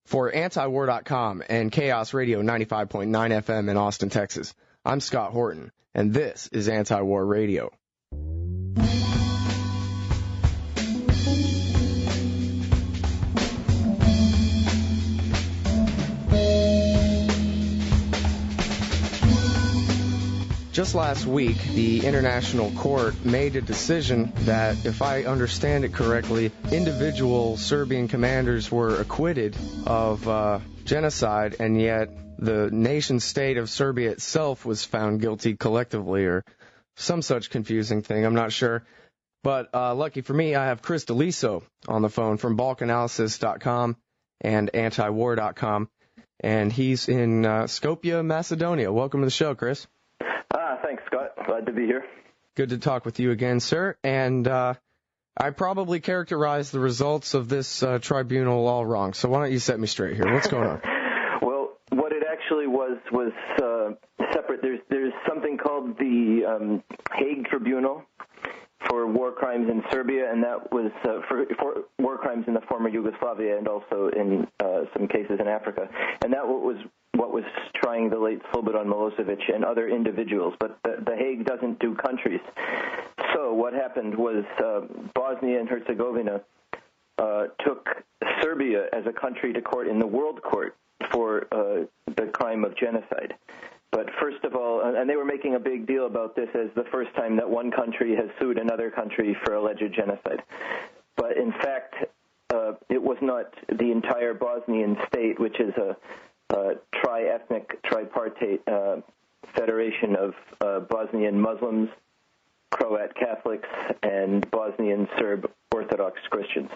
For antiwar.com and Chaos Radio 95.9 FM in Austin, Texas, I'm Scott Horton, and this is Anti-War Radio. Just last week, the International Court made a decision that, if I understand it correctly, individual Serbian commanders were acquitted of genocide, and yet the nation-state of Serbia itself was found guilty collectively, or some such confusing thing, I'm not sure. But lucky for me, I have Chris Deliso on the phone from balkanalysis.com and antiwar.com, and he's in Skopje, Macedonia. Welcome to the show, Chris. Thanks, Scott. Glad to be here. Good to talk with you again, sir. And I probably characterized the results of this tribunal all wrong, so why don't you set me straight here? What's going on? Well, what it actually was separate. There's something called the Hague Tribunal for war crimes in Serbia, and that was for war crimes in the former Yugoslavia and also in some cases in Africa. And that was what was trying the late Slobodan Milosevic and other individuals. But the Hague doesn't do countries. So what happened was Bosnia and Herzegovina took Serbia as a country to court in the World Court for the crime of genocide. But first of all, and they were making a big deal about this as the first time that one country has sued another country for alleged genocide. But in fact, it was not the entire Bosnian state, which is a tri-ethnic, tripartite federation of Bosnian Muslims, Croat Catholics, and Bosnian Serb Orthodox Christians.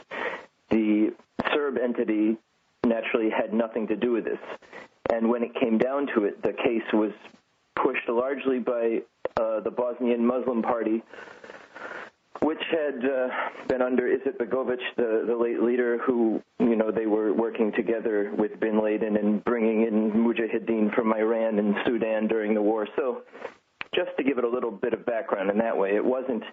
The Serb entity naturally had nothing to do with this. And when it came down to it, the case was pushed largely by the Bosnian Muslim Party, which had been under Izetbegovic, the late leader, who, they were working together with bin Laden and bringing in mujahideen from Iran and Sudan during the war. So just to give it a little bit of background in that way, it wasn't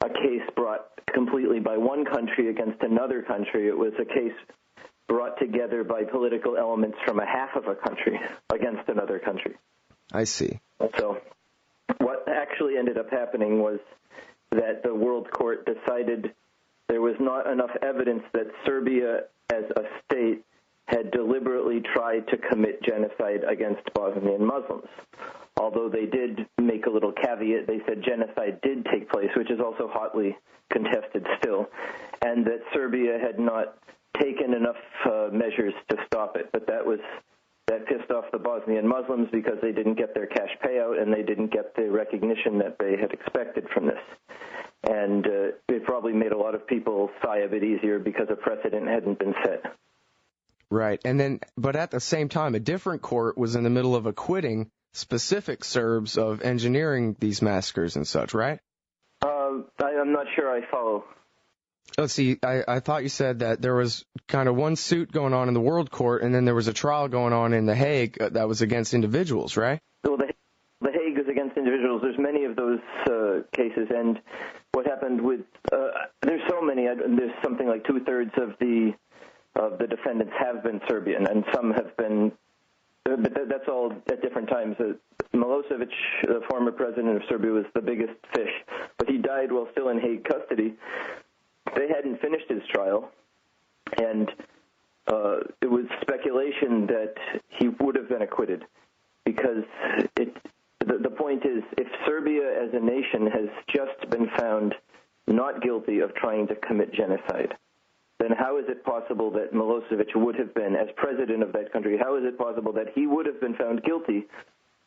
a case brought completely by one country against another country. It was a case brought together by political elements from a half of a country against another country. I see. So what actually ended up happening was that the World Court decided there was not enough evidence that Serbia as a state had deliberately tried to commit genocide against Bosnian Muslims. Although they did make a little caveat, they said genocide did take place, which is also hotly contested still, and that Serbia had not taken enough measures to stop it. But that pissed off the Bosnian Muslims because they didn't get their cash payout and they didn't get the recognition that they had expected from this. And it probably made a lot of people sigh a bit easier because a precedent hadn't been set. Right. And then, but at the same time, a different court was in the middle of acquitting specific Serbs of engineering these massacres and such, right? I'm not sure I follow. Let's see, I thought you said that there was kind of one suit going on in the World Court, and then there was a trial going on in The Hague that was against individuals, right? Well, the Hague is against individuals. There's many of those cases, and what happened with there's so many. There's something like 2/3 of the defendants have been Serbian, and some have been. But that's all at different times. Milosevic, the former president of Serbia, was the biggest fish, but he died while still in Hague custody. They hadn't finished his trial, and it was speculation that he would have been acquitted because the point is, if Serbia as a nation has just been found not guilty of trying to commit genocide, then how is it possible that Milosevic would have been, as president of that country, how is it possible that he would have been found guilty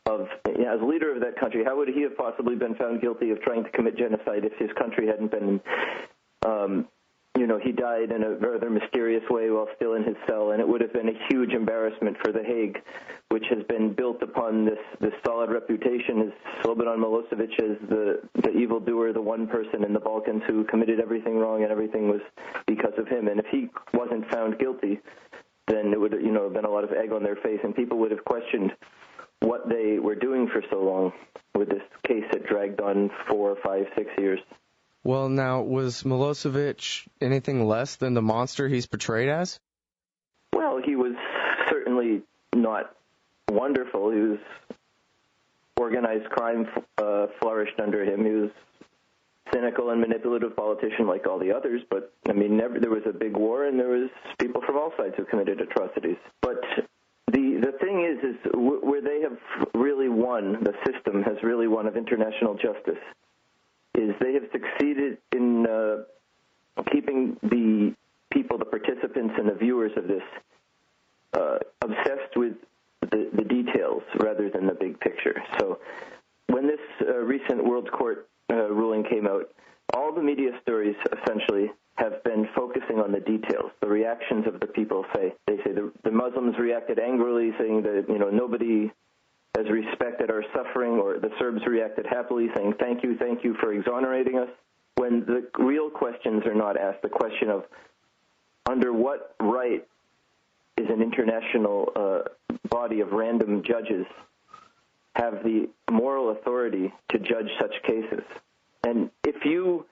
of, as leader of that country, how would he have possibly been found guilty of trying to commit genocide if his country hadn't been, he died in a rather mysterious way while still in his cell, and it would have been a huge embarrassment for The Hague, which has been built upon this solid reputation as Slobodan Milosevic as the evildoer, the one person in the Balkans who committed everything wrong, and everything was because of him. And if he wasn't found guilty, then it would have been a lot of egg on their face, and people would have questioned what they were doing for so long with this case that dragged on 4, 5, 6 years. Well, now, was Milosevic anything less than the monster he's portrayed as? Well, Well, he was certainly not wonderful. He was organized crime flourished under him. He was cynical and manipulative politician like all the others, but I mean, there was a big war, and there was people from all sides who committed atrocities. But the thing is where they have really won, the system has really won of international justice, is they have succeeded in keeping the people, the participants and the viewers of this, obsessed with the details rather than the big picture. So when this recent World Court ruling came out, all the media stories essentially have been focusing on the details, the reactions of the people. They say the Muslims reacted angrily, saying that nobody has respected our suffering, or the Serbs reacted happily, saying thank you for exonerating us. When the real questions are not asked, the question of under what right is an international body of random judges have the moral authority to judge such cases. And if you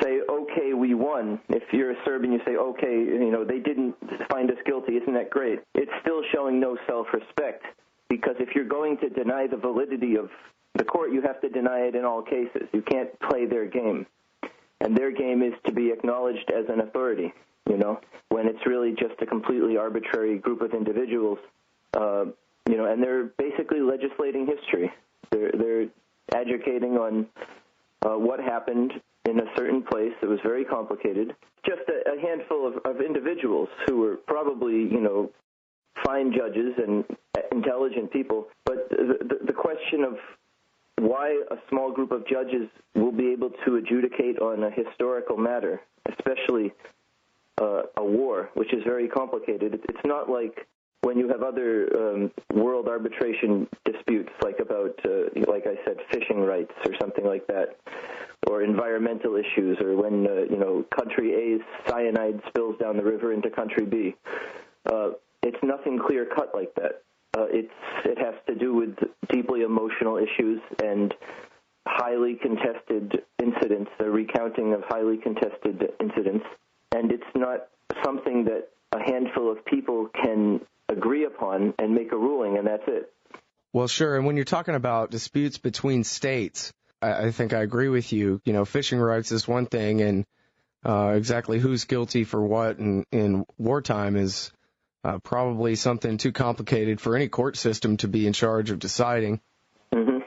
say, okay, we won, if you're a Serb and you say, okay, they didn't find us guilty, isn't that great? It's still showing no self-respect, because if you're going to deny the validity of the court, you have to deny it in all cases. You can't play their game. And their game is to be acknowledged as an authority, when it's really just a completely arbitrary group of individuals, and they're basically legislating history. They're adjudicating on what happened in a certain place that was very complicated. Just a handful of individuals who were probably, fine judges and intelligent people. But the question of why a small group of judges will be able to adjudicate on a historical matter, especially a war, which is very complicated. It's not like when you have other world arbitration disputes, like about, like I said, fishing rights or something like that, or environmental issues, or when, country A's cyanide spills down the river into country B. It's nothing clear-cut like that. It has to do with deeply emotional issues and highly contested incidents, the recounting of highly contested incidents, and it's not something that a handful of people can agree upon and make a ruling, and that's it. Well, sure, and when you're talking about disputes between states, I think I agree with you. Fishing rights is one thing, and exactly who's guilty for what in wartime is probably something too complicated for any court system to be in charge of deciding. Mm-hmm.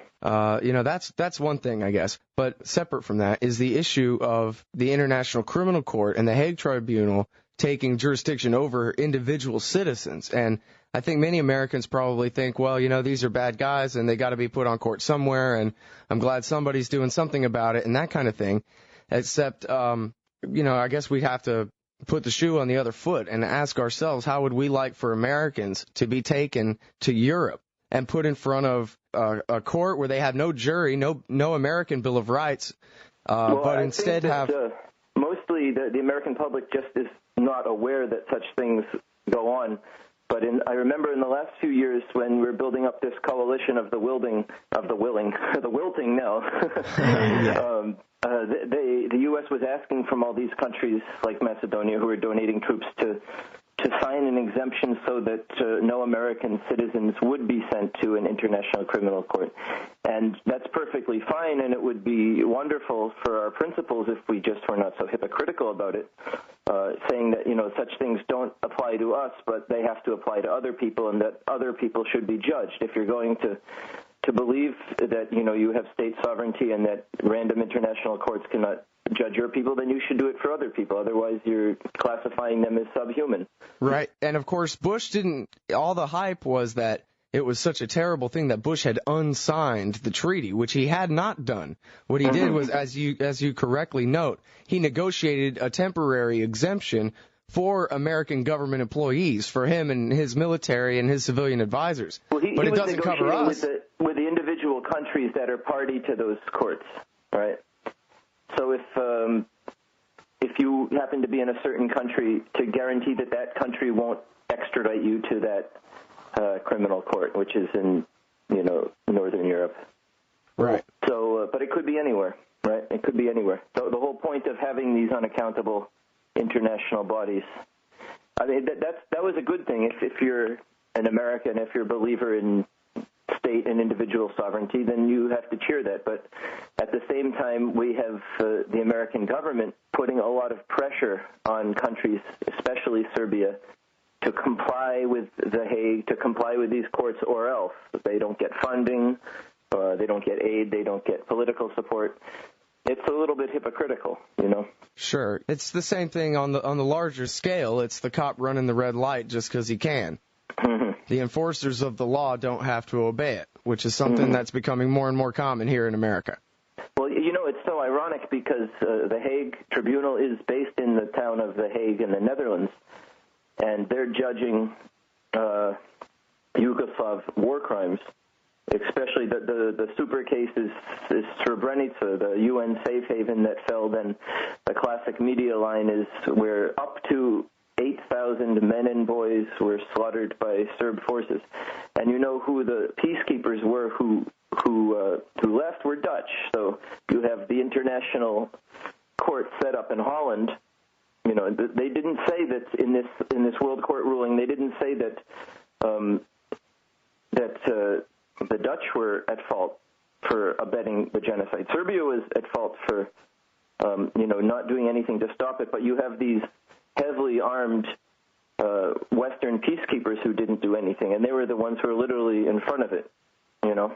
That's one thing, I guess. But separate from that is the issue of the International Criminal Court and the Hague Tribunal taking jurisdiction over individual citizens. And I think many Americans probably think, well, these are bad guys and they got to be put on court somewhere, and I'm glad somebody's doing something about it and that kind of thing. Except, I guess we have to put the shoe on the other foot and ask ourselves, how would we like for Americans to be taken to Europe and put in front of a court where they have no jury, no American Bill of Rights, but instead have... Mostly the American public just is not aware that such things go on. But I remember in the last few years when we were building up this coalition of the wilting now, the U.S. was asking from all these countries like Macedonia, who are donating troops, to sign an exemption so that no American citizens would be sent to an international criminal court. And that's perfectly fine, and it would be wonderful for our principles if we just were not so hypocritical about it, saying that, such things don't apply to us, but they have to apply to other people, and that other people should be judged. If you're going to believe that, you have state sovereignty and that random international courts cannot judge your people, then you should do it for other people. Otherwise, you're classifying them as subhuman. Right. And, of course, Bush all the hype was that it was such a terrible thing that Bush had unsigned the treaty, which he had not done. What he did was, as you correctly note, he negotiated a temporary exemption for American government employees, for him and his military and his civilian advisors. Well, but it doesn't cover us. With the individual countries that are party to those courts, right? So if you happen to be in a certain country, to guarantee that country won't extradite you to that criminal court, which is in, Northern Europe. Right. So, but it could be anywhere, right? It could be anywhere. So the whole point of having these unaccountable international bodies I mean, that was a good thing. If you're an American, if you're a believer in state and individual sovereignty, then you have to cheer that. But at the same time, we have the American government putting a lot of pressure on countries, especially Serbia, to comply with The Hague, to comply with these courts, or else they don't get funding, they don't get aid, they don't get political support. It's a little bit hypocritical, you know. Sure. It's the same thing on the larger scale. It's the cop running the red light just because he can. Mm-hmm. The enforcers of the law don't have to obey it, which is something that's becoming more and more common here in America. Well, you know, it's so ironic because the Hague Tribunal is based in the town of The Hague in the Netherlands, and they're judging Yugoslav war crimes, especially the super case is Srebrenica, the UN safe haven that fell. Then the classic media line is where up to 8,000 men and boys were slaughtered by Serb forces. And you know who the peacekeepers were who left were Dutch. So you have the international court set up in Holland. You know, they didn't say that in this World Court ruling. They didn't say that the Dutch were at fault for abetting the genocide. Serbia was at fault for not doing anything to stop it. But you have these heavily armed Western peacekeepers who didn't do anything, and they were the ones who were literally in front of it, you know.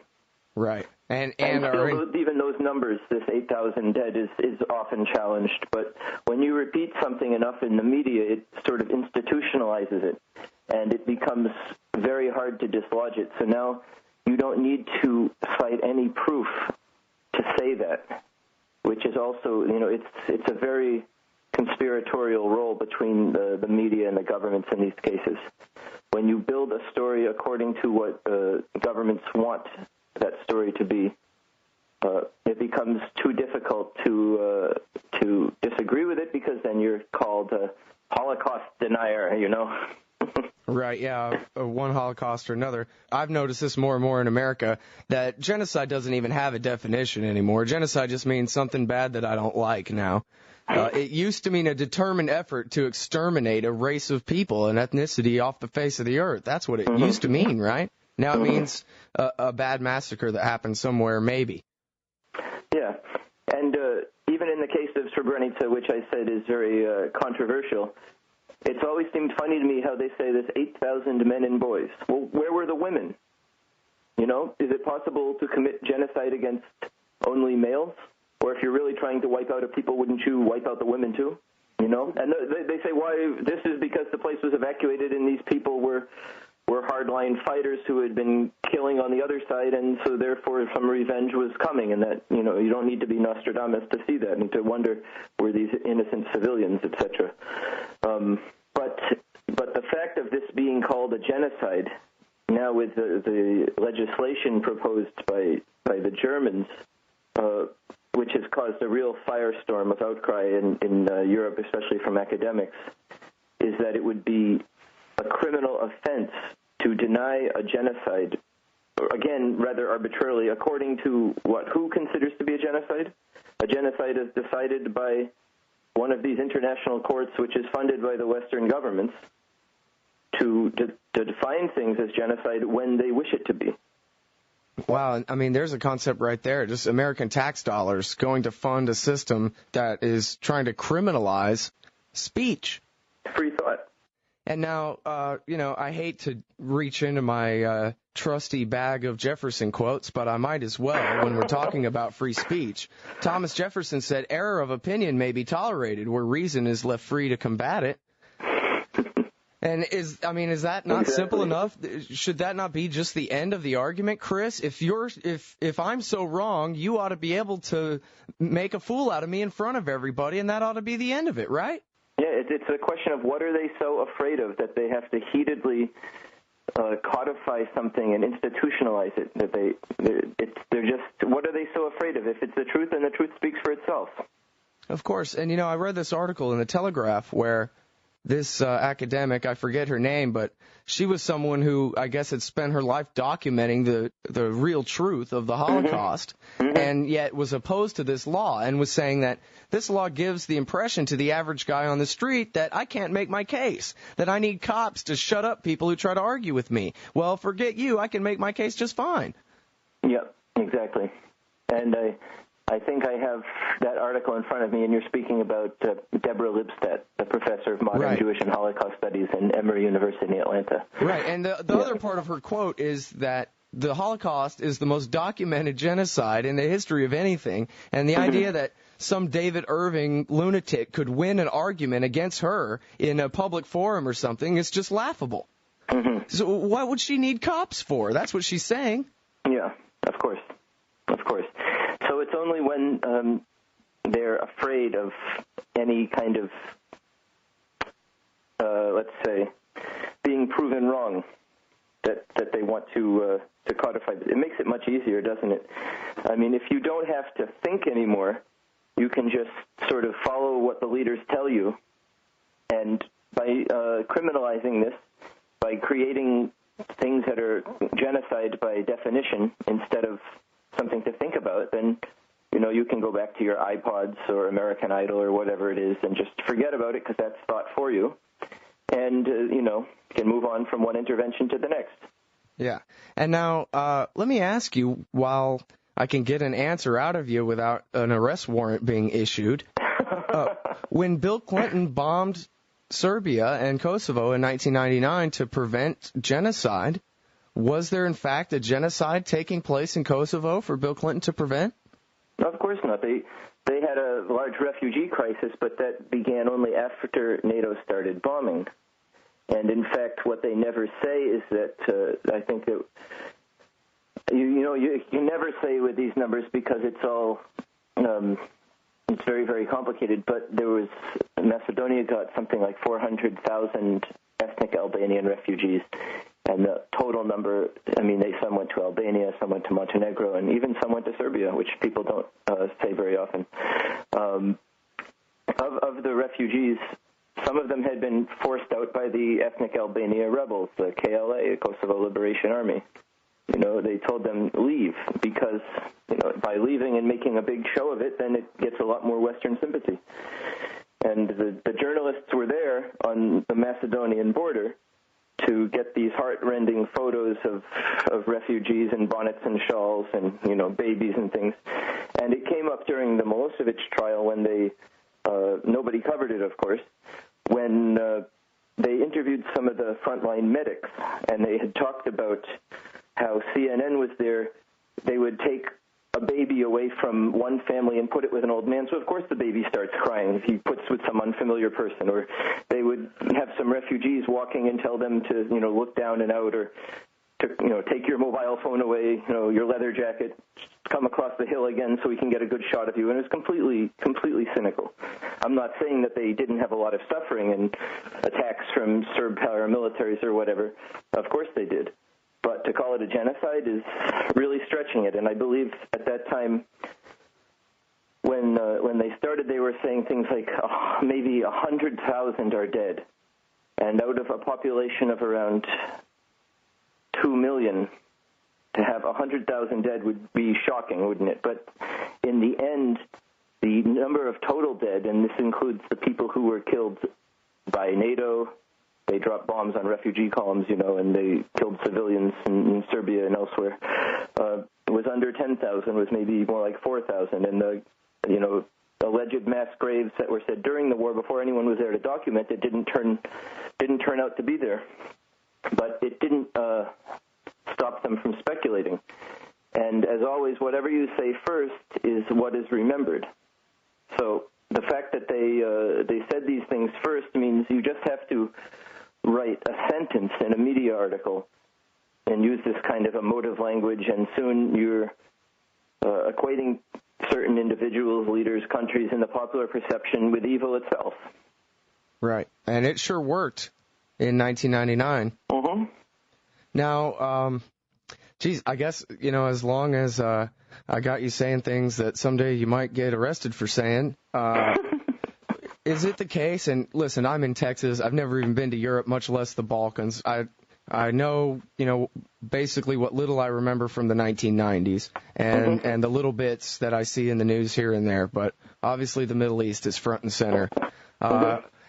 Right. And still, even those numbers, this 8,000 dead, is often challenged. But when you repeat something enough in the media, it sort of institutionalizes it, and it becomes very hard to dislodge it. So now you don't need to cite any proof to say that, which is also, you know, it's a very conspiratorial role between the media and the governments in these cases. When you build a story according to what governments want that story to be, it becomes too difficult to disagree with it, because then you're called a Holocaust denier, you know. Right, yeah, one Holocaust or another. I've noticed this more and more in America, that genocide doesn't even have a definition anymore. Genocide just means something bad that I don't like now. It used to mean a determined effort to exterminate a race of people, an ethnicity off the face of the earth. That's what it used to mean, right? Now it means a bad massacre that happened somewhere, maybe. Yeah, and even in the case of Srebrenica, which I said is very controversial, it's always seemed funny to me how they say this 8,000 men and boys. Well, where were the women? You know, is it possible to commit genocide against only males? Or if you're really trying to wipe out a people, wouldn't you wipe out the women too? You know? And they say, why? This is because the place was evacuated and these people were hardline fighters who had been killing on the other side, and so therefore some revenge was coming, and that, you know, you don't need to be Nostradamus to see that and to wonder, were these innocent civilians, etc. But the fact of this being called a genocide, now with the legislation proposed by the Germans, which has caused a real firestorm of outcry in Europe, especially from academics, is that it would be a criminal offense to deny a genocide, again, rather arbitrarily, according to who considers to be a genocide? A genocide is decided by one of these international courts, which is funded by the Western governments, to define things as genocide when they wish it to be. Wow, I mean, there's a concept right there, just American tax dollars going to fund a system that is trying to criminalize speech. Free thought. And now, I hate to reach into my trusty bag of Jefferson quotes, but I might as well when we're talking about free speech. Thomas Jefferson said, error of opinion may be tolerated where reason is left free to combat it. And is that not simple enough? Should that not be just the end of the argument, Chris? If I'm so wrong, you ought to be able to make a fool out of me in front of everybody, and that ought to be the end of it, right? Yeah, it's a question of what are they so afraid of that they have to heatedly codify something and institutionalize it. They're just, what are they so afraid of? If it's the truth, then the truth speaks for itself. Of course, and I read this article in the Telegraph where this academic, I forget her name, but she was someone who I guess had spent her life documenting the real truth of the Holocaust, and yet was opposed to this law and was saying that this law gives the impression to the average guy on the street that I can't make my case, that I need cops to shut up people who try to argue with me. Well, forget you, I can make my case just fine. Yep, exactly. And I think I have that article in front of me, and you're speaking about Deborah Lipstadt, the professor of modern Jewish and Holocaust studies in Emory University in Atlanta. Right, and the other part of her quote is that the Holocaust is the most documented genocide in the history of anything, and the idea that some David Irving lunatic could win an argument against her in a public forum or something is just laughable. So what would she need cops for? That's what she's saying. Yeah, of course. Of course. So it's only when they're afraid of any kind of, let's say, being proven wrong that they want to codify. It makes it much easier, doesn't it? I mean, if you don't have to think anymore, you can just sort of follow what the leaders tell you. And by criminalizing this, by creating things that are genocide by definition instead of something to think about, then, you know, you can go back to your iPods or American Idol or whatever it is and just forget about it because that's thought for you. And, you know, can move on from one intervention to the next. Yeah. And now, let me ask you, while I can get an answer out of you without an arrest warrant being issued, when Bill Clinton bombed Serbia and Kosovo in 1999 to prevent genocide, was there in fact a genocide taking place in Kosovo for Bill Clinton to prevent? Of course not. They had a large refugee crisis, but that began only after NATO started bombing. And in fact, what they never say is that I think that you never say with these numbers because it's all it's very, very complicated. But there was Macedonia got something like 400,000 ethnic Albanian refugees, and the total number, I mean, some went to Albania, some went to Montenegro, and even some went to Serbia, which people don't say very often. Of the refugees, some of them had been forced out by the ethnic Albania rebels, the KLA, Kosovo Liberation Army. You know, they told them leave because, you know, by leaving and making a big show of it, then it gets a lot more Western sympathy. And the journalists were there on the Macedonian border to get these heart-rending photos of refugees in bonnets and shawls and, you know, babies and things. And it came up during the Milosevic trial when they, nobody covered it, of course, when they interviewed some of the frontline medics, and they had talked about how CNN was there. They would take a baby away from one family and put it with an old man, so of course the baby starts crying if he puts with some unfamiliar person. Or they would have some refugees walking and tell them to, you know, look down and out, or to, you know, take your mobile phone away, you know, your leather jacket, come across the hill again so we can get a good shot of you. And it was completely cynical. I'm not saying that they didn't have a lot of suffering and attacks from Serb paramilitaries or whatever. Of course they did. But to call it a genocide is really stretching it. And I believe at that time, when they started, they were saying things like maybe 100,000 are dead. And out of a population of around 2 million, to have 100,000 dead would be shocking, wouldn't it? But in the end, the number of total dead, and this includes the people who were killed by NATO, they dropped bombs on refugee columns, you know, and they killed civilians in Serbia and elsewhere, was under 10,000, was maybe more like 4,000. And the, you know, alleged mass graves that were said during the war, before anyone was there to document it, didn't turn out to be there. But it didn't stop them from speculating. And as always, whatever you say first is what is remembered. So the fact that they said these things first means you just have to write a sentence in a media article and use this kind of emotive language, and soon you're equating certain individuals, leaders, countries in the popular perception with evil itself. Right. And it sure worked in 1999. Mm-hmm. Now, I guess, you know, as long as I got you saying things that someday you might get arrested for saying, is it the case, and listen, I'm in Texas, I've never even been to Europe, much less the Balkans. I know, basically what little I remember from the 1990s and the little bits that I see in the news here and there, but obviously the Middle East is front and center.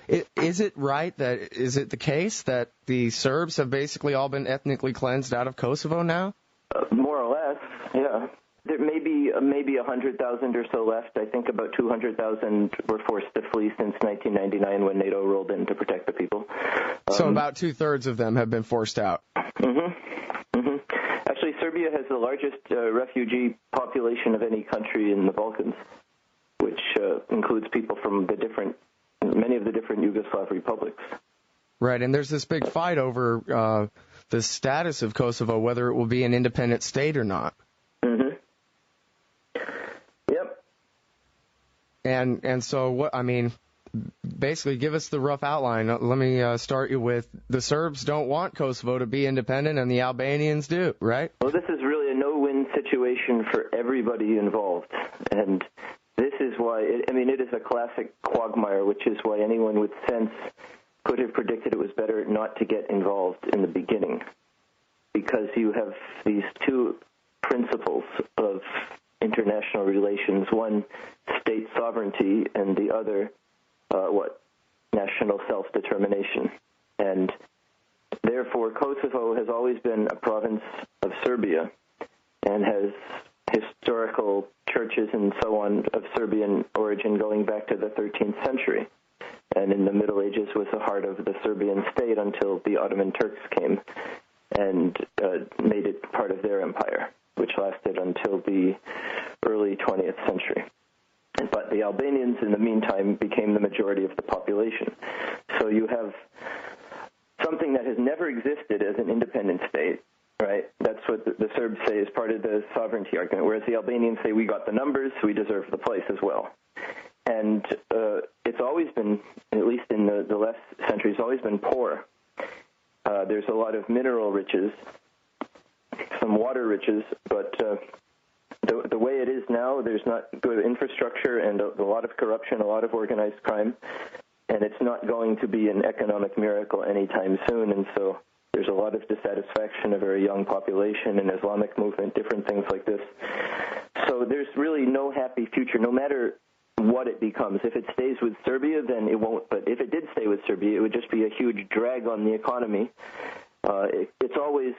Is it the case that the Serbs have basically all been ethnically cleansed out of Kosovo now? More or less, yeah. There may be 100,000 or so left. I think about 200,000 were forced to flee since 1999 when NATO rolled in to protect the people. So about two-thirds of them have been forced out. Actually, Serbia has the largest refugee population of any country in the Balkans, which includes people from many of the different Yugoslav republics. Right, and there's this big fight over the status of Kosovo, whether it will be an independent state or not. Yep. And so basically give us the rough outline. Let me start you with the Serbs don't want Kosovo to be independent and the Albanians do, right? Well, this is really a no-win situation for everybody involved. And this is why, it is a classic quagmire, which is why anyone with sense could have predicted it was better not to get involved in the beginning. Because you have these two principles of international relations, one state sovereignty and the other national self-determination. And therefore Kosovo has always been a province of Serbia and has historical churches and so on of Serbian origin going back to the 13th century. And in the Middle Ages was the heart of the Serbian state until the Ottoman Turks came and made it part of their empire, which lasted until the early 20th century. But the Albanians, in the meantime, became the majority of the population. So you have something that has never existed as an independent state, right? That's what the Serbs say is part of the sovereignty argument, whereas the Albanians say we got the numbers, we deserve the place as well. And it's always been, at least in the last century, it's always been poor. There's a lot of mineral riches, some water riches, but the way it is now, there's not good infrastructure and a lot of corruption, a lot of organized crime, and it's not going to be an economic miracle anytime soon, and so there's a lot of dissatisfaction, a very young population, an Islamic movement, different things like this. So there's really no happy future, no matter what it becomes. If it stays with Serbia, then it won't, but if it did stay with Serbia, it would just be a huge drag on the economy. It's always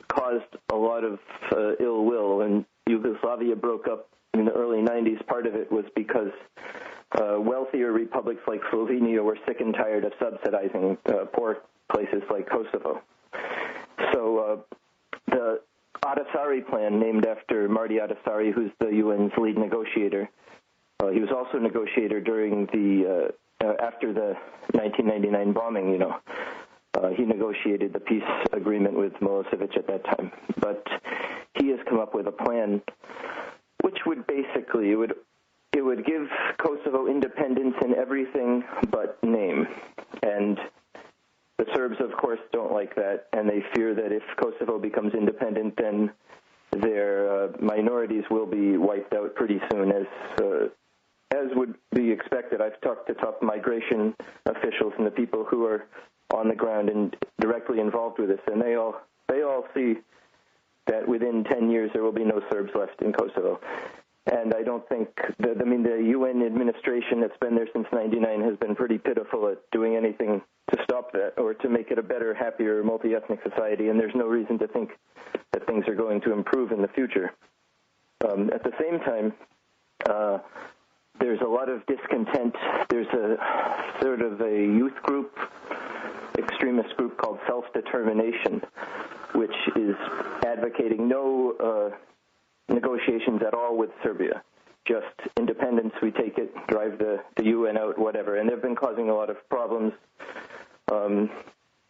caused a lot of ill will. When Yugoslavia broke up in the early 90s, part of it was because wealthier republics like Slovenia were sick and tired of subsidizing poor places like Kosovo. So the Ahtisaari plan, named after Marty Ahtisaari, who's the UN's lead negotiator, he was also a negotiator during the after the 1999 bombing, he negotiated the peace agreement with Milosevic at that time. But he has come up with a plan which would basically, it would give Kosovo independence in everything but name. And the Serbs, of course, don't like that, and they fear that if Kosovo becomes independent, then their minorities will be wiped out pretty soon, as would be expected. I've talked to top migration officials and the people who are on the ground and directly involved with this, and they all see that within 10 years there will be no Serbs left in Kosovo. And I don't think the UN administration that's been there since '99 has been pretty pitiful at doing anything to stop that or to make it a better, happier, multi-ethnic society, and there's no reason to think that things are going to improve in the future. At the same time, there's a lot of discontent. There's a sort of a youth group, extremist group called Self-Determination, which is advocating no negotiations at all with Serbia. Just independence, we take it, drive the UN out, whatever. And they've been causing a lot of problems.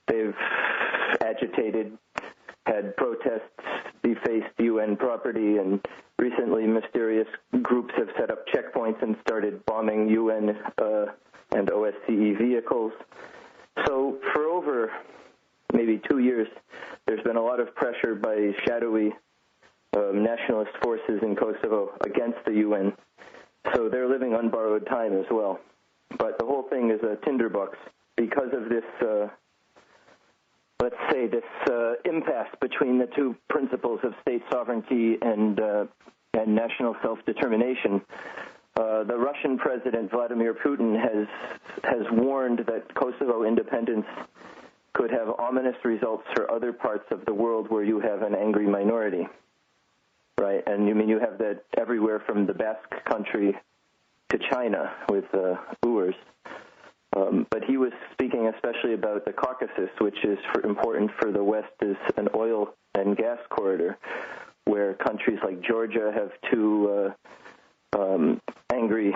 They've agitated, had protests, defaced UN property, and recently mysterious groups have set up checkpoints and started bombing UN and OSCE vehicles. So for over maybe 2 years, there's been a lot of pressure by shadowy nationalist forces in Kosovo against the UN. So they're living on borrowed time as well. but the whole thing is a tinderbox because of this, let's say, this impasse between the two principles of state sovereignty and national self-determination. The Russian president, Vladimir Putin, has warned that Kosovo independence could have ominous results for other parts of the world where you have an angry minority, right? And you have that everywhere from the Basque country to China with Uyghurs. But he was speaking especially about the Caucasus, which is important for the West as an oil and gas corridor, where countries like Georgia have two angry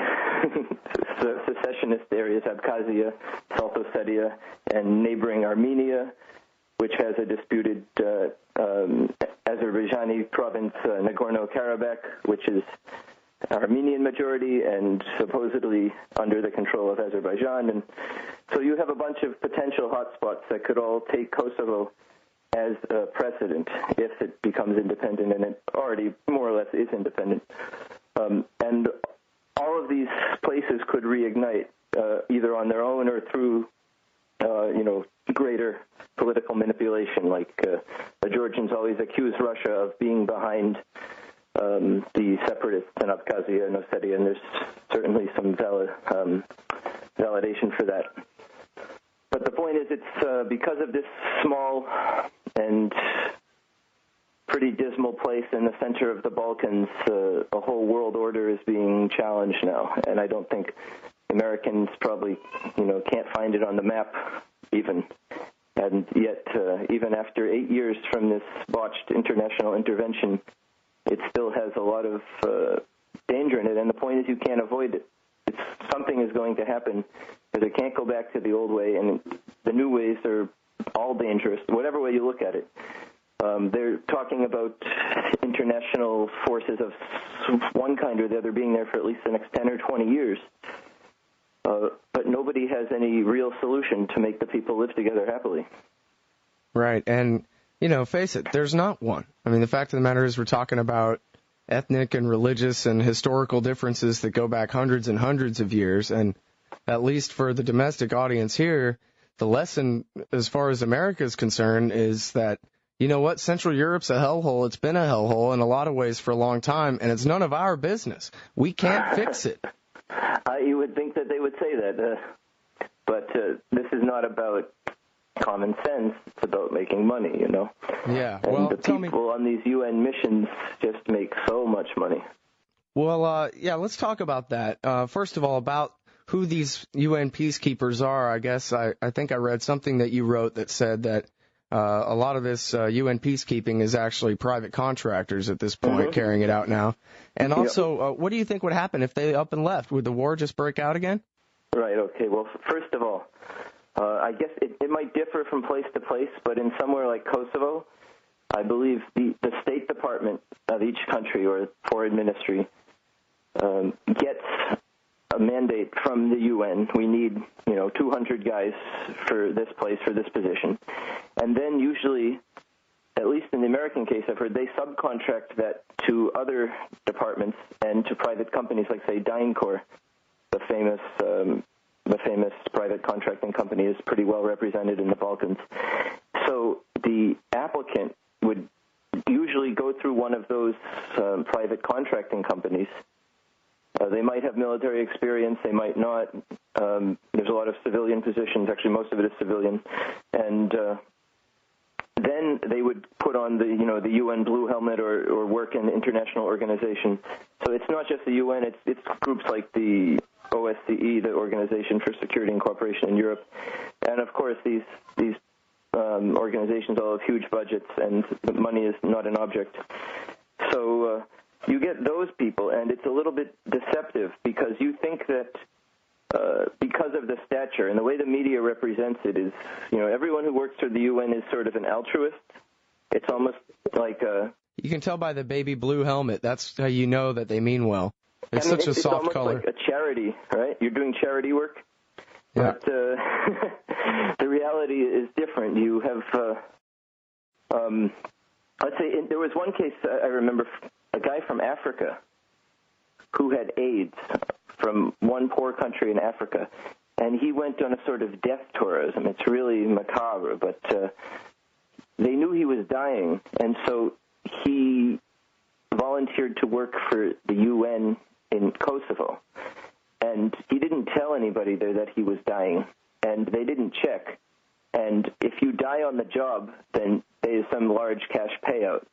secessionist areas, Abkhazia, South Ossetia, and neighboring Armenia, which has a disputed Azerbaijani province, Nagorno-Karabakh, which is Armenian majority and supposedly under the control of Azerbaijan. And so you have a bunch of potential hotspots that could all take Kosovo as a precedent if it becomes independent, and it already more or less is independent. And all of these places could reignite either on their own or through, greater political manipulation. Like the Georgians always accuse Russia of being behind the separatists in Abkhazia and Ossetia, and there's certainly some validation for that. But the point is, it's because of this small and pretty dismal place in the center of the Balkans, a whole world order is being challenged now, and I don't think Americans probably, can't find it on the map even. And yet, even after 8 years from this botched international intervention, it still has a lot of danger in it, and the point is you can't avoid it. Something is going to happen, because it can't go back to the old way, and the new ways are all dangerous, whatever way you look at it. They're talking about international forces of one kind or the other being there for at least the next 10 or 20 years. But nobody has any real solution to make the people live together happily. Right, and, face it, there's not one. I mean, the fact of the matter is we're talking about ethnic and religious and historical differences that go back hundreds and hundreds of years, and at least for the domestic audience here, the lesson as far as America is concerned is that, Central Europe's a hellhole. It's been a hellhole in a lot of ways for a long time, and it's none of our business. We can't fix it. You would think that they would say that, but this is not about common sense. It's about making money, Yeah. And the people on these UN missions just make so much money. Well, let's talk about that. First of all, about who these UN peacekeepers are. I guess I think I read something that you wrote that said that a lot of this UN peacekeeping is actually private contractors at this point carrying it out now. And also, what do you think would happen if they up and left? Would the war just break out again? Right, okay. Well, first of all, I guess it might differ from place to place, but in somewhere like Kosovo, I believe the State Department of each country or foreign ministry gets a mandate from the UN. We need, 200 guys for this place, for this position. And then usually, at least in the American case, I've heard they subcontract that to other departments and to private companies like, say, DynCorp, the famous private contracting company, is pretty well represented in the Balkans. So the applicant would usually go through one of those private contracting companies. They might have military experience, they might not. There's a lot of civilian positions. Actually, most of it is civilian. And then they would put on the UN blue helmet or work in international organization. So it's not just the UN, it's groups like the OSCE, the Organization for Security and Cooperation in Europe. And of course, these organizations all have huge budgets, and money is not an object. So you get those people, and it's a little bit deceptive because you think that because of the stature and the way the media represents it is, everyone who works for the UN is sort of an altruist. It's almost like a... You can tell by the baby blue helmet. That's how you know that they mean well. It's such a soft color. It's almost like a charity, right? You're doing charity work. Yeah. But the reality is different. You have, let's say, there was one case I remember, a guy from Africa who had AIDS from one poor country in Africa, and he went on a sort of death tourism. It's really macabre, but they knew he was dying, and so he volunteered to work for the UN in Kosovo. And he didn't tell anybody there that he was dying, and they didn't check. And if you die on the job, then there's some large cash payout.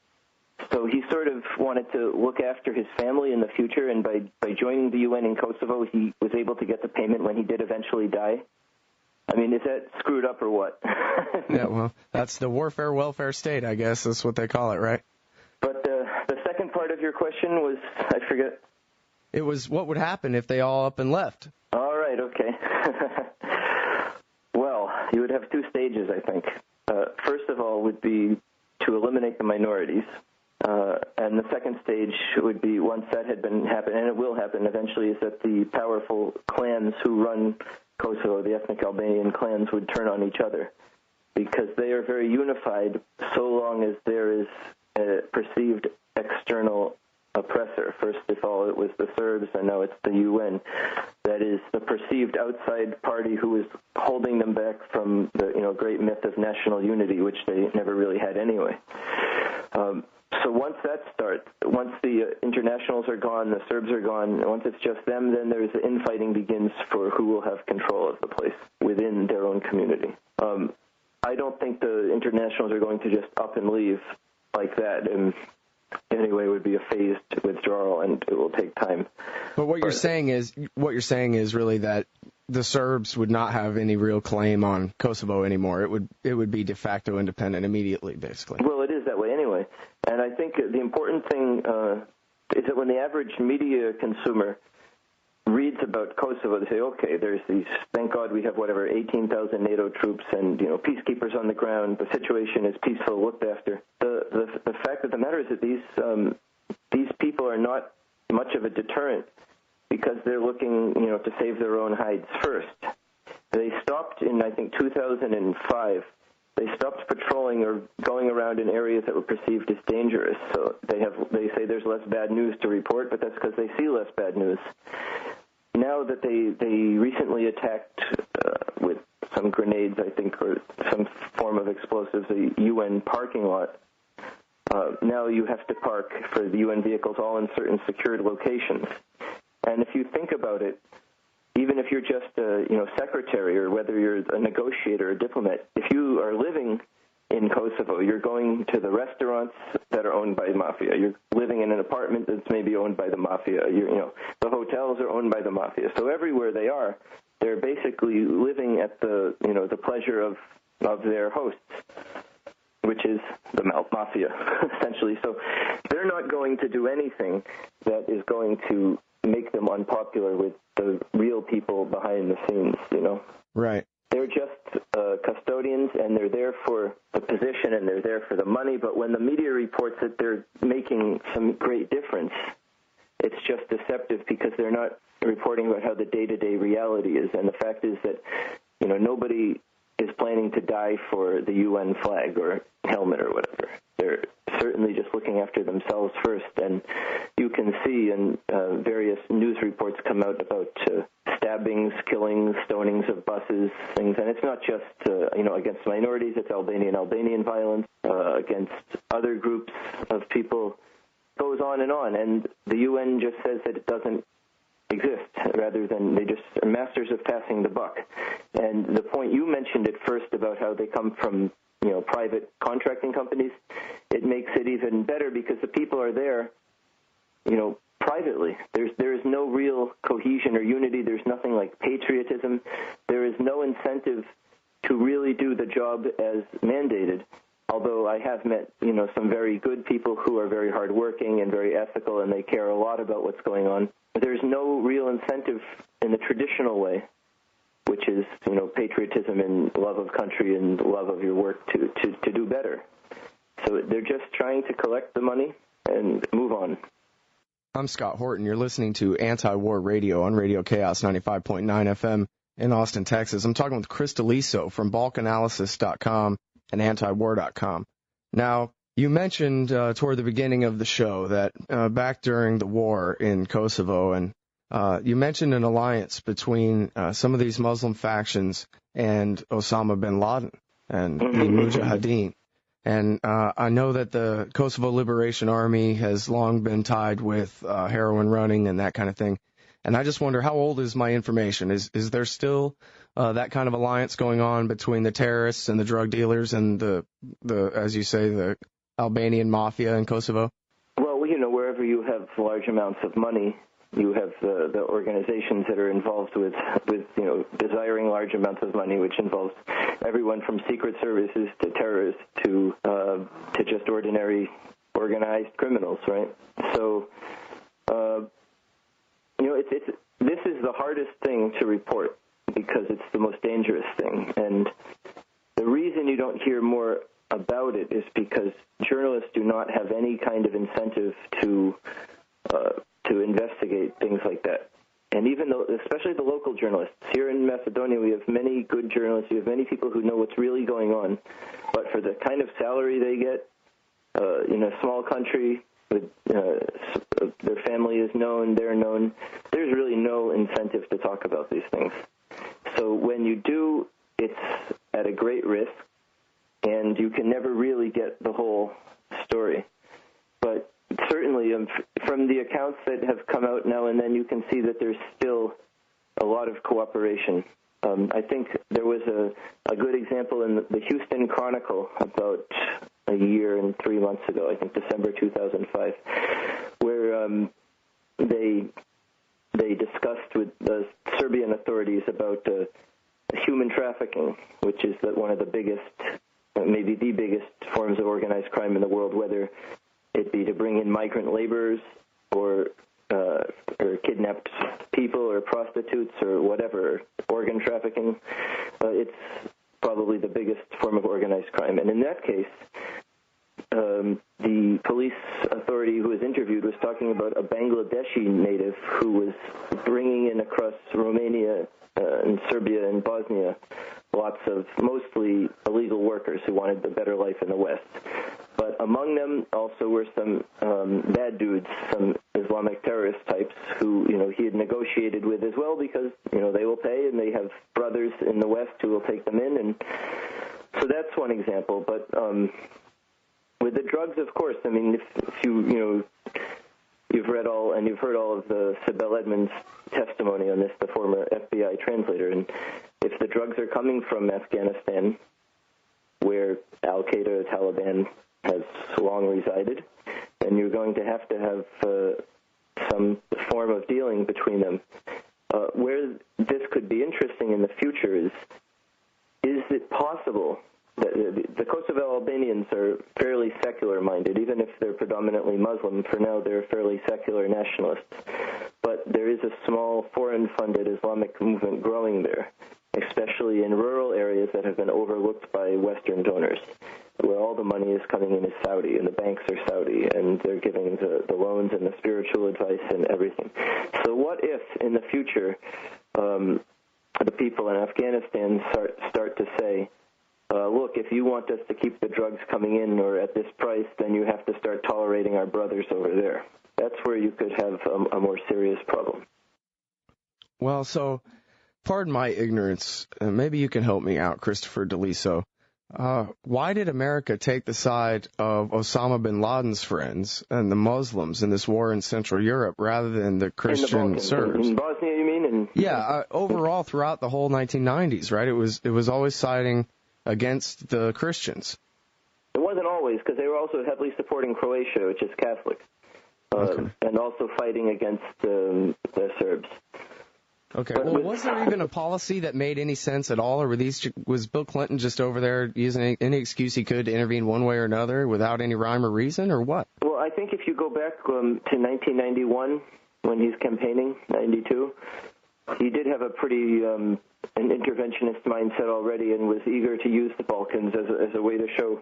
So he sort of wanted to look after his family in the future, and by joining the UN in Kosovo, he was able to get the payment when he did eventually die. I mean, is that screwed up or what? Yeah, well, that's the warfare welfare state, I guess. That's what they call it, right? But the second part of your question was, I forget. It was what would happen if they all up and left. All right, okay. Well, you would have two stages, I think. First of all would be to eliminate the minorities. And the second stage would be, once that had been happened, and it will happen eventually, is that the powerful clans who run Kosovo, the ethnic Albanian clans, would turn on each other, because they are very unified so long as there is a perceived external oppressor. First of all, it was the Serbs, and now it's the UN. That is the perceived outside party who is holding them back from the great myth of national unity, which they never really had anyway. So once that starts, once the internationals are gone, the Serbs are gone, once it's just them, then there's the infighting begins for who will have control of the place within their own community. I don't think the internationals are going to just up and leave like that. And anyway, it would be a phased withdrawal, and it will take time. But what you're saying is really that the Serbs would not have any real claim on Kosovo anymore. It would be de facto independent immediately, basically. Well, it is that way anyway. And I think the important thing is that when the average media consumer reads about Kosovo, they say, okay, there's these, thank God we have 18,000 NATO troops and peacekeepers on the ground. The situation is peaceful, looked after. The fact of the matter is that these people are not much of a deterrent, because they're looking to save their own hides first. They stopped in, I think, 2005. They stopped patrolling or going around in areas that were perceived as dangerous. So they say there's less bad news to report, but that's because they see less bad news. Now that they recently attacked with some grenades, I think, or some form of explosives, a UN parking lot, now you have to park for the UN vehicles all in certain secured locations. And if you think about it, even if you're just a secretary, or whether you're a negotiator or a diplomat, if you are living in Kosovo, you're going to the restaurants that are owned by the mafia. You're living in an apartment that's maybe owned by the mafia. The hotels are owned by the mafia. So everywhere they are, they're basically living at the pleasure of their hosts, which is the mafia, essentially. So they're not going to do anything that is going to make them unpopular with the real people behind the scenes, Right. They're just custodians, and they're there for the position, and they're there for the money. But when the media reports that they're making some great difference, it's just deceptive, because they're not reporting about how the day-to-day reality is. And the fact is that, nobody is planning to die for the UN flag or helmet or whatever. They're certainly just looking after themselves first. And you can see in various news reports come out about stabbings, killings, stonings of buses, things. And it's not just, against minorities. It's Albanian violence against other groups of people. It goes on. And the UN just says that it doesn't exist, rather than they just are masters of passing the buck. And the point you mentioned at first about how they come from private contracting companies, it makes it even better, because the people are there privately. There is no real cohesion or unity. There's nothing like patriotism. There is no incentive to really do the job as mandated. Although I have met some very good people who are very hardworking and very ethical, and they care a lot about what's going on. There's no real incentive in the traditional way, which is, patriotism and love of country and love of your work to do better. So they're just trying to collect the money and move on. I'm Scott Horton. You're listening to Anti-War Radio on Radio Chaos 95.9 FM in Austin, Texas. I'm talking with Chris Deliso from balkanalysis.com and antiwar.com. Now, you mentioned toward the beginning of the show that back during the war in Kosovo and You mentioned an alliance between some of these Muslim factions and Osama bin Laden and the Mujahideen. And I know that the Kosovo Liberation Army has long been tied with heroin running and that kind of thing. And I just wonder, how old is my information? Is there still that kind of alliance going on between the terrorists and the drug dealers and the as you say, the Albanian mafia in Kosovo? Well, wherever you have large amounts of money, you have the organizations that are involved with desiring large amounts of money, which involves everyone from secret services to terrorists to just ordinary organized criminals, right? So, this is the hardest thing to report because it's the most dangerous thing, and the reason you don't hear more about it is because journalists do not have any kind of incentive to investigate things like that. And even though, especially the local journalists, here in Macedonia we have many good journalists, we have many people who know what's really going on, but for the kind of salary they get in a small country, with their family is known, they're known, there's really no incentive to talk about these things. So when you do, it's at a great risk, and you can never really get the whole story. But certainly, from the accounts that have come out now and then, you can see that there's still a lot of cooperation. I think there was a good example in the Houston Chronicle about a year and 3 months ago, I think December 2005, where they discussed with the Serbian authorities about human trafficking, which is one of the biggest, maybe the biggest forms of organized crime in the world, whether it be to bring in migrant laborers or kidnapped people or prostitutes or whatever, organ trafficking. It's probably the biggest form of organized crime. And in that case, the police authority who was interviewed was talking about a Bangladeshi native who was bringing in across Romania and Serbia and Bosnia lots of mostly illegal workers who wanted the better life in the West. But among them also were some bad dudes, some Islamic terrorist types who, he had negotiated with as well because, they will pay and they have brothers in the West who will take them in. And so that's one example. But with the drugs, of course, I mean, if you've read all and you've heard all of the Sibel Edmonds' testimony on this, the former FBI translator, and if the drugs are coming from Afghanistan, where Al-Qaeda or Taliban has long resided, then you're going to have some form of dealing between them. Where this could be interesting in the future is it possible that the Kosovo Albanians are fairly secular-minded, even if they're predominantly Muslim. For now, they're fairly secular nationalists. But there is a small foreign-funded Islamic movement growing there, especially in rural areas that have been overlooked by Western donors, where all the money is coming in is Saudi, and the banks are Saudi, and they're giving the loans and the spiritual advice and everything. So what if, in the future, the people in Afghanistan start to say, look, if you want us to keep the drugs coming in or at this price, then you have to start tolerating our brothers over there. That's where you could have a more serious problem. Well, so, pardon my ignorance. Maybe you can help me out, Christopher Deliso. Why did America take the side of Osama bin Laden's friends and the Muslims in this war in Central Europe rather than the Christian Serbs? In Bosnia, you mean? Yeah, overall throughout the whole 1990s, right? It was always siding against the Christians. It wasn't always, because they were also heavily supporting Croatia, which is Catholic, and also fighting against the Serbs. Okay. Well, was there even a policy that made any sense at all, or was Bill Clinton just over there using any excuse he could to intervene one way or another without any rhyme or reason, or what? Well, I think if you go back to 1991, when he's campaigning, 92, he did have a pretty an interventionist mindset already and was eager to use the Balkans as a way to show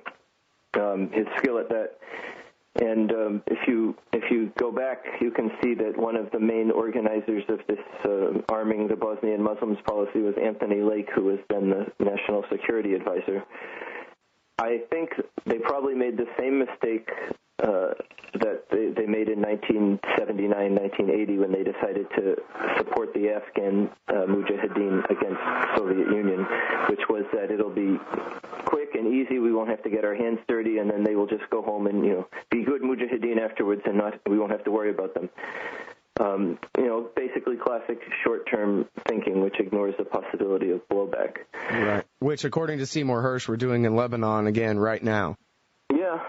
his skill at that. And if you go back, you can see that one of the main organizers of this arming the Bosnian Muslims policy was Anthony Lake, who was then the national security advisor. I think they probably made the same mistake that they made in 1979, 1980 when they decided to support the Afghan Mujahideen against the Soviet Union, which was that it'll be quick and easy, we won't have to get our hands dirty, and then they will just go home and be good Mujahideen afterwards, and we won't have to worry about them. Basically classic short-term thinking, which ignores the possibility of blowback. Right. Which, according to Seymour Hersh, we're doing in Lebanon again right now. Yeah,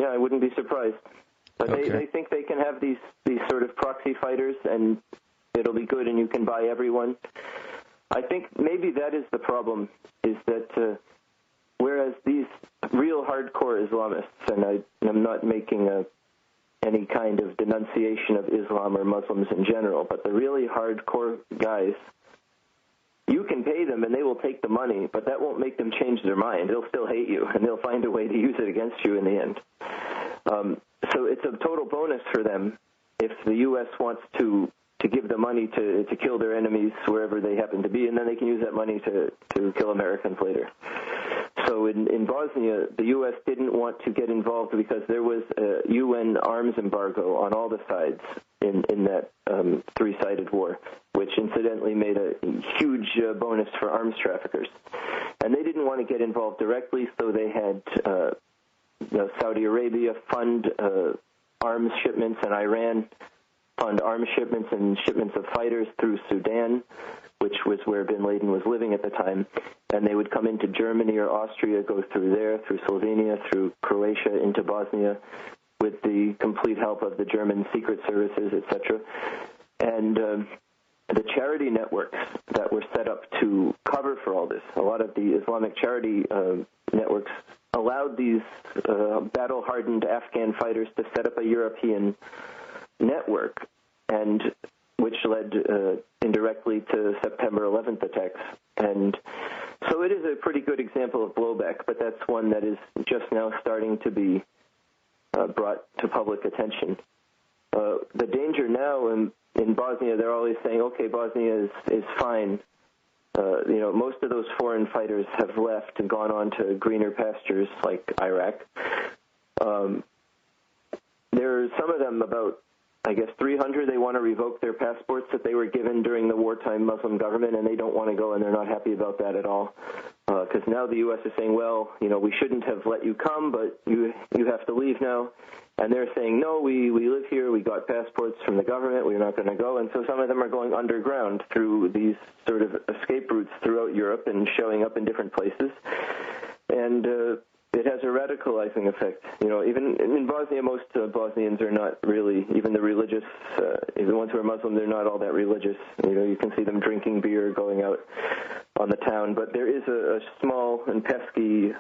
I wouldn't be surprised. But they think they can have these sort of proxy fighters, and it'll be good, and you can buy everyone. I think maybe that is the problem, is that whereas these real hardcore Islamists, and I'm not making any kind of denunciation of Islam or Muslims in general, but the really hardcore guys, you can pay them and they will take the money, but that won't make them change their mind. They'll still hate you, and they'll find a way to use it against you in the end. So it's a total bonus for them if the U.S. wants to give the money to kill their enemies wherever they happen to be, and then they can use that money to kill Americans later. So in Bosnia, the U.S. didn't want to get involved because there was a UN arms embargo on all the sides in that three-sided war, which incidentally made a huge bonus for arms traffickers. And they didn't want to get involved directly, so they had Saudi Arabia fund arms shipments, and Iran fund arms shipments and shipments of fighters through Sudan, which was where bin Laden was living at the time. And they would come into Germany or Austria, go through there, through Slovenia, through Croatia, into Bosnia, with the complete help of the German secret services, etc. And the charity networks that were set up to cover for all this, a lot of the Islamic charity networks allowed these battle-hardened Afghan fighters to set up a European network, and which led indirectly to September 11th attacks. And so it is a pretty good example of blowback, but that's one that is just now starting to be brought to public attention. The danger now in Bosnia, they're always saying, okay, Bosnia is fine. Most of those foreign fighters have left and gone on to greener pastures like Iraq. There are some of them, about 300, they want to revoke their passports that they were given during the wartime Muslim government, and they don't want to go, and they're not happy about that at all. Because now the U.S. is saying, well, we shouldn't have let you come, but you have to leave now. And they're saying, no, we live here, we got passports from the government, we're not going to go. And so some of them are going underground through these sort of escape routes throughout Europe and showing up in different places. And it has a radicalizing effect. Even in Bosnia, most Bosnians are not really, even the religious, the ones who are Muslim, they're not all that religious. You can see them drinking beer, going out on the town. But there is a small and pesky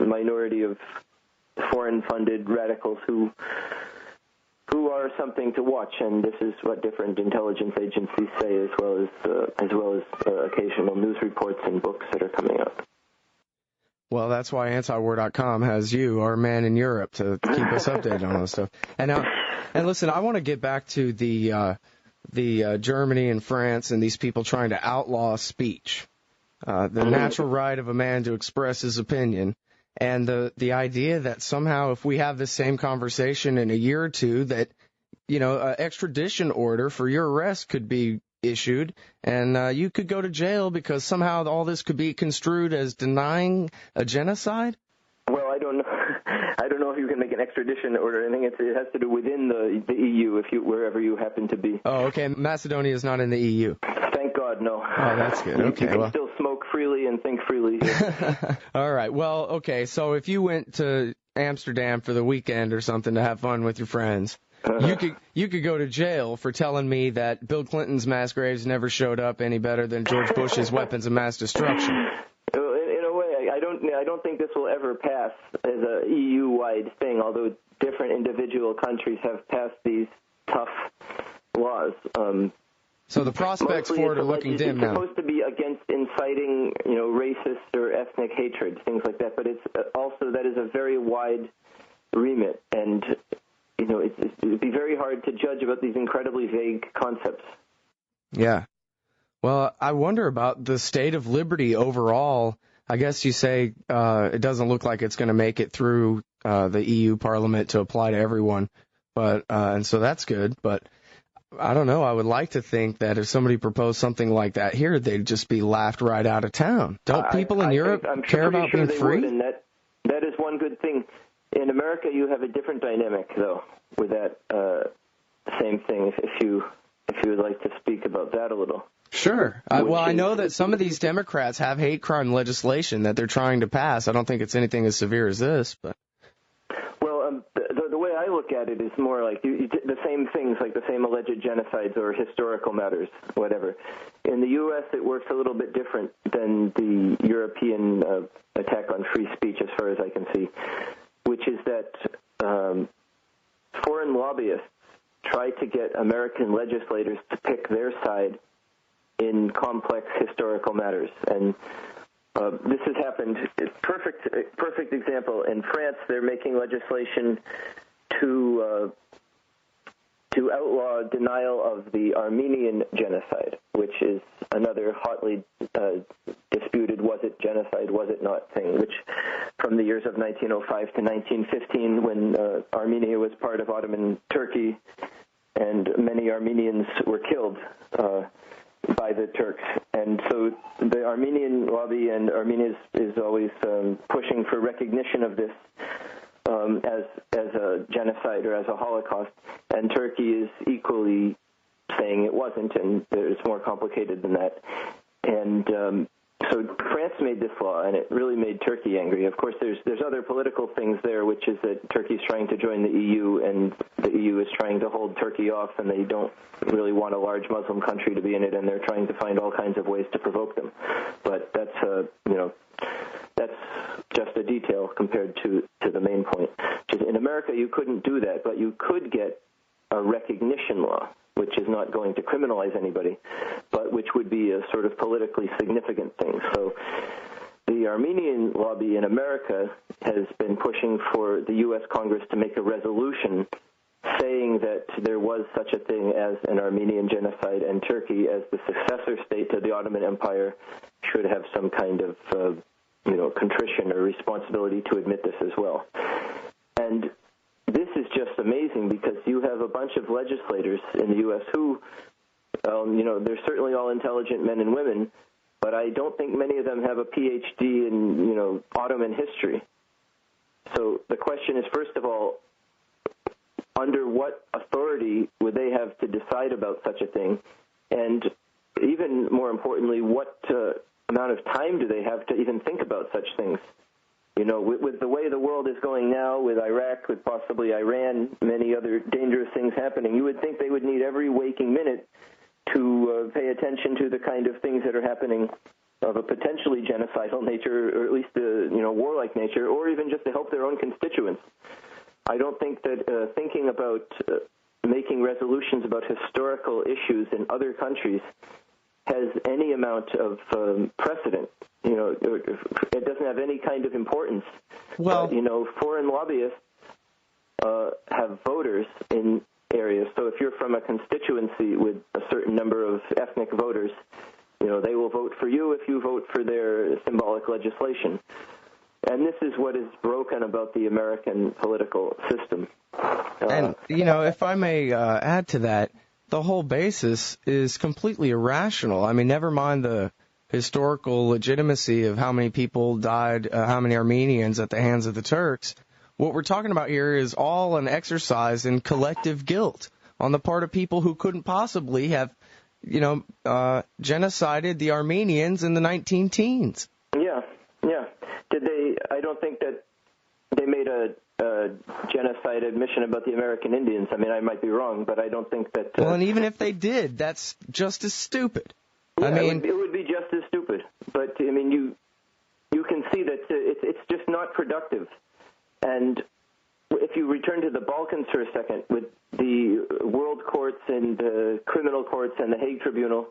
minority of foreign-funded radicals who are something to watch, and this is what different intelligence agencies say, as well as occasional news reports and books that are coming out. Well, that's why antiwar.com has you, our man in Europe, to keep us updated on all this stuff. And listen, I want to get back to the Germany and France and these people trying to outlaw speech, the natural right of a man to express his opinion. And the idea that somehow if we have this same conversation in a year or two that, an extradition order for your arrest could be issued and you could go to jail because somehow all this could be construed as denying a genocide? Well, I don't know if you can make an extradition order. I think it has to do within the EU, wherever you happen to be. Oh, okay. Macedonia is not in the EU. Thank God, no. Oh, that's good. Okay. You can still smoke freely and think freely here. All right. Well, okay. So if you went to Amsterdam for the weekend or something to have fun with your friends, you could go to jail for telling me that Bill Clinton's mass graves never showed up any better than George Bush's weapons of mass destruction. In a way, I don't think this will ever pass as a EU-wide thing, although different individual countries have passed these tough laws. So the prospects for it are looking dim now. It's supposed to be against inciting, racist or ethnic hatred, things like that. But it's also, that is a very wide remit, and it'd be very hard to judge about these incredibly vague concepts. Yeah. Well, I wonder about the state of liberty overall I guess you say it doesn't look like it's going to make it through the EU Parliament to apply to everyone, but and so that's good. But I don't know. I would like to think that if somebody proposed something like that here, they'd just be laughed right out of town. Don't people in Europe care about being free? Would, and that is one good thing. In America, you have a different dynamic, though, with that same thing. If you would like to speak about that a little. Sure. I know that some of these Democrats have hate crime legislation that they're trying to pass. I don't think it's anything as severe as this, but. Well, the way I look at it is more like the same things, like the same alleged genocides or historical matters, whatever. In the U.S., it works a little bit different than the European attack on free speech, as far as I can see, which is that foreign lobbyists try to get American legislators to pick their side in complex historical matters. And this has happened. Perfect example. In France, they're making legislation to outlaw denial of the Armenian genocide, which is another hotly disputed was it genocide, was it not thing, which from the years of 1905 to 1915, when Armenia was part of Ottoman Turkey, and many Armenians were killed by the Turks. And so the Armenian lobby, and Armenia is always pushing for recognition of this as a genocide or as a Holocaust, and Turkey is equally saying it wasn't, and it's more complicated than that. And so France made this law, and it really made Turkey angry. Of course, there's other political things there, which is that Turkey's trying to join the EU, and the EU is trying to hold Turkey off, and they don't really want a large Muslim country to be in it, and they're trying to find all kinds of ways to provoke them. But that's that's just a detail compared to the main point. In America, you couldn't do that, but you could get a recognition law, which is not going to criminalize anybody, but which would be a sort of politically significant thing. So the Armenian lobby in America has been pushing for the U.S. Congress to make a resolution saying that there was such a thing as an Armenian genocide, and Turkey, as the successor state to the Ottoman Empire, should have some kind of contrition or responsibility to admit this as well. And this is just amazing because you have a bunch of legislators in the U.S. who, they're certainly all intelligent men and women, but I don't think many of them have a Ph.D. in, Ottoman history. So the question is, first of all, under what authority would they have to decide about such a thing? And even more importantly, what amount of time do they have to even think about such things? With the way the world is going now, with Iraq, with possibly Iran, many other dangerous things happening, you would think they would need every waking minute to pay attention to the kind of things that are happening of a potentially genocidal nature, or at least warlike nature, or even just to help their own constituents. I don't think that thinking about making resolutions about historical issues in other countries has any amount of precedent. It doesn't have any kind of importance. Well, foreign lobbyists have voters in areas. So if you're from a constituency with a certain number of ethnic voters, they will vote for you if you vote for their symbolic legislation. And this is what is broken about the American political system. And, if I may add to that, the whole basis is completely irrational. I mean, never mind the historical legitimacy of how many people died, how many Armenians at the hands of the Turks. What we're talking about here is all an exercise in collective guilt on the part of people who couldn't possibly have, genocided the Armenians in the 19-teens. Yeah. Did they? I don't think that they made a genocide admission about the American Indians. I mean, I might be wrong, but I don't think that... Well, and even if they did, that's just as stupid. Yeah, it would be just as stupid. But, I mean, you can see that it's just not productive. And if you return to the Balkans for a second, with the world courts and the criminal courts and the Hague Tribunal,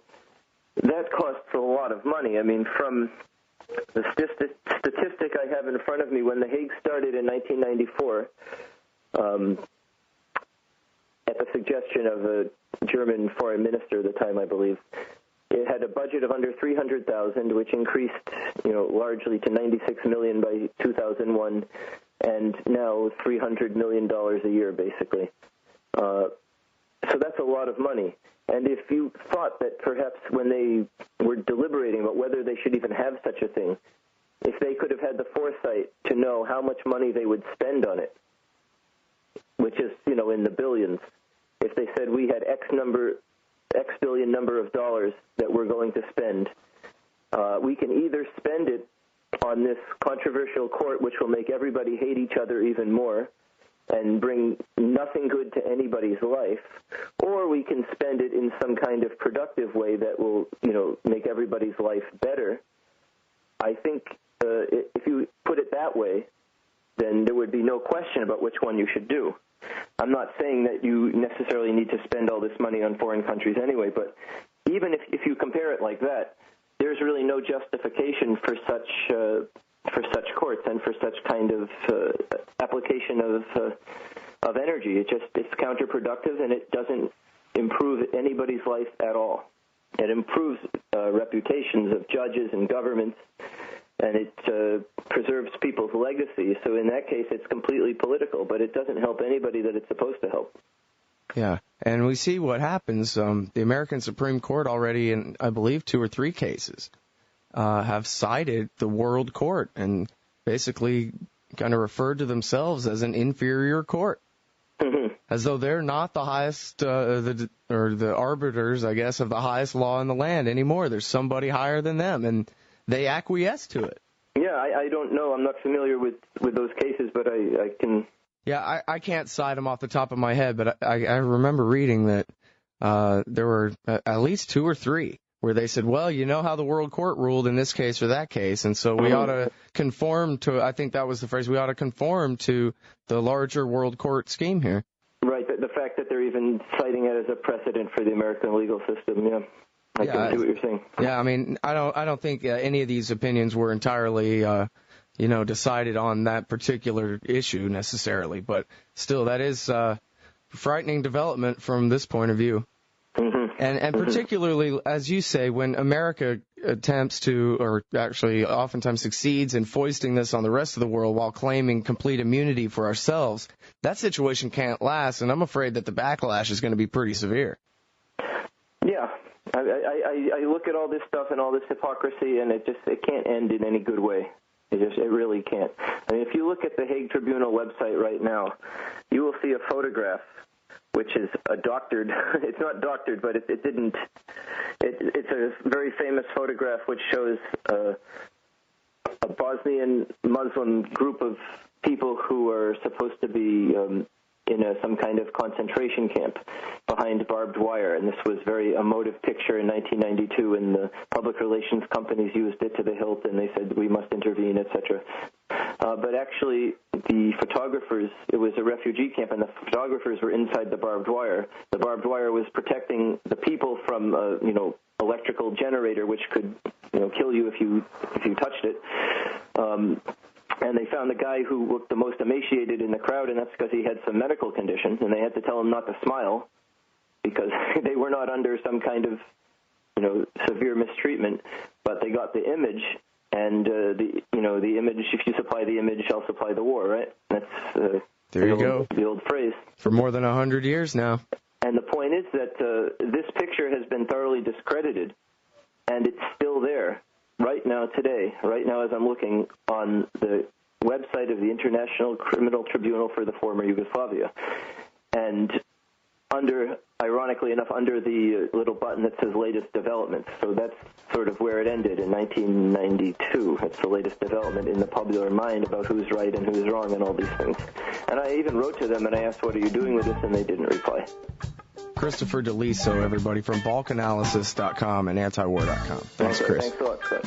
that costs a lot of money. I mean, from the statistic I have in front of me, when the Hague started in 1994, at the suggestion of a German foreign minister at the time, I believe, It had a budget of under $300,000, which increased, largely to $96 million by 2001, and now $300 million a year, basically. So that's a lot of money. And if you thought that perhaps when they were deliberating about whether they should even have such a thing, if they could have had the foresight to know how much money they would spend on it, which is, in the billions, if they said we had X billion number of dollars that we're going to spend, we can either spend it on this controversial court, which will make everybody hate each other even more and bring nothing good to anybody's life, or we can spend it in some kind of productive way that will, make everybody's life better. I think if you put it that way, then there would be no question about which one you should do. I'm not saying that you necessarily need to spend all this money on foreign countries anyway, but even if you compare it like that, there's really no justification for such courts and for such kind of application of energy. It's counterproductive, and it doesn't improve anybody's life at all. It improves reputations of judges and governments, and it preserves people's legacy. So in that case, it's completely political, but it doesn't help anybody that it's supposed to help. Yeah, and we see what happens. The American Supreme Court already, in I believe 2 or 3 cases, have cited the World Court and basically kind of referred to themselves as an inferior court, as though they're not the highest, the arbiters, I guess, of the highest law in the land anymore. There's somebody higher than them, and they acquiesce to it. Yeah, I don't know. I'm not familiar with those cases, but I can... Yeah, I can't cite them off the top of my head, but I remember reading that there were at least 2 or 3 where they said, well, you know how the World Court ruled in this case or that case, and so we ought to conform to, I think that was the phrase, we ought to conform to the larger World Court scheme here. Right, the fact that they're even citing it as a precedent for the American legal system, yeah. I can see what you're saying. Yeah, I mean, I don't think any of these opinions were entirely decided on that particular issue necessarily, but still, that is frightening development from this point of view. And particularly, as you say, when America attempts to, or actually oftentimes succeeds in foisting this on the rest of the world while claiming complete immunity for ourselves, that situation can't last, and I'm afraid that the backlash is going to be pretty severe. Yeah. I look at all this stuff and all this hypocrisy, and it can't end in any good way. It really can't. I mean, if you look at the Hague Tribunal website right now, you will see a photograph which is a doctored. It's not doctored, but it's a very famous photograph which shows a Bosnian Muslim group of people who are supposed to be in some kind of concentration camp behind barbed wire, and this was a very emotive picture in 1992, and the public relations companies used it to the hilt, and they said we must intervene, etc. But actually, the photographers, it was a refugee camp, and the photographers were inside the barbed wire. The barbed wire was protecting the people from, electrical generator, which could, kill you if you touched it. And they found the guy who looked the most emaciated in the crowd, and that's because he had some medical condition, and they had to tell him not to smile because they were not under some kind of, severe mistreatment, but they got the image, and the image, if you supply the image, I'll supply the war, right? That's there you go. The old phrase. For more than 100 years now. And the point is that this picture has been thoroughly discredited, and it's still there. Right now, today, right now as I'm looking on the website of the International Criminal Tribunal for the former Yugoslavia. And ironically enough, under the little button that says latest developments. So that's sort of where it ended in 1992. It's the latest development in the popular mind about who's right and who's wrong and all these things. And I even wrote to them and I asked, what are you doing with this? And they didn't reply. Christopher Deliso, everybody, from balkananalysis.com and antiwar.com. Thanks, Chris. Thanks a lot, Scott.